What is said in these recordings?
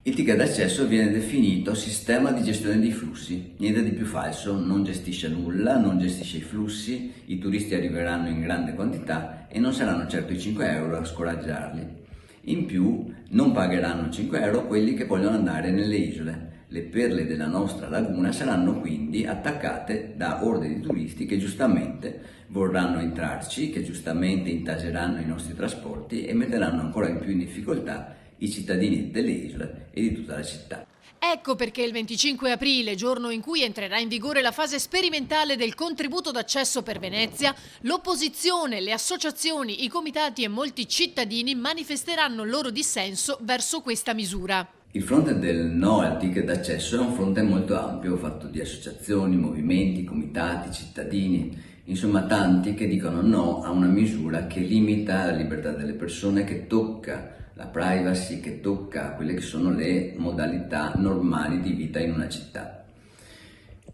Il ticket d'accesso viene definito sistema di gestione dei flussi, niente di più falso, non gestisce nulla, non gestisce i flussi, i turisti arriveranno in grande quantità e non saranno certo i 5 euro a scoraggiarli. In più non pagheranno 5 euro quelli che vogliono andare nelle isole. Le perle della nostra laguna saranno quindi attaccate da orde di turisti che giustamente vorranno entrarci, che giustamente intaseranno i nostri trasporti e metteranno ancora in più in difficoltà i cittadini delle isole e di tutta la città. Ecco perché il 25 aprile, giorno in cui entrerà in vigore la fase sperimentale del contributo d'accesso per Venezia, l'opposizione, le associazioni, i comitati e molti cittadini manifesteranno il loro dissenso verso questa misura. Il fronte del no al ticket d'accesso è un fronte molto ampio, fatto di associazioni, movimenti, comitati, cittadini, insomma tanti che dicono no a una misura che limita la libertà delle persone, che tocca la privacy, che tocca quelle che sono le modalità normali di vita in una città.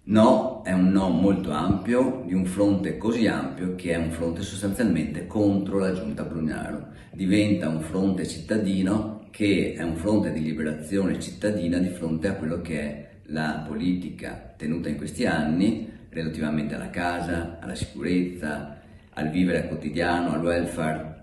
No, è un no molto ampio, di un fronte così ampio che è un fronte sostanzialmente contro la giunta Brugnaro. Diventa un fronte cittadino che è un fronte di liberazione cittadina di fronte a quello che è la politica tenuta in questi anni relativamente alla casa, alla sicurezza, al vivere quotidiano, al welfare.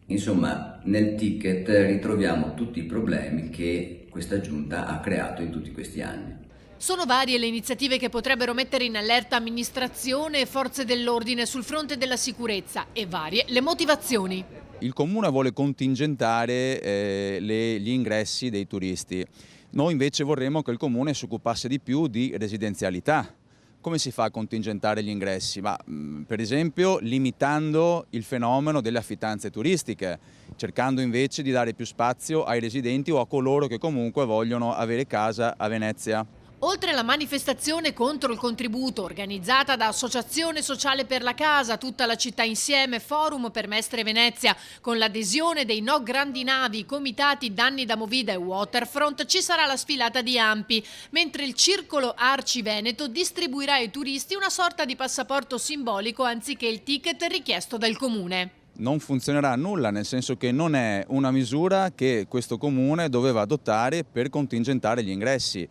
Insomma, nel ticket ritroviamo tutti i problemi che questa giunta ha creato in tutti questi anni. Sono varie le iniziative che potrebbero mettere in allerta amministrazione e forze dell'ordine sul fronte della sicurezza e varie le motivazioni. Il Comune vuole contingentare gli ingressi dei turisti. Noi invece vorremmo che il Comune si occupasse di più di residenzialità. Come si fa a contingentare gli ingressi? Per esempio limitando il fenomeno delle affittanze turistiche, cercando invece di dare più spazio ai residenti o a coloro che comunque vogliono avere casa a Venezia. Oltre alla manifestazione contro il contributo organizzata da Associazione Sociale per la Casa, Tutta la città insieme, Forum per Mestre Venezia, con l'adesione dei No Grandi Navi, comitati Danni da Movida e Waterfront, ci sarà la sfilata di Ampi, mentre il Circolo Arci Veneto distribuirà ai turisti una sorta di passaporto simbolico anziché il ticket richiesto dal Comune. Non funzionerà nulla, nel senso che non è una misura che questo Comune doveva adottare per contingentare gli ingressi.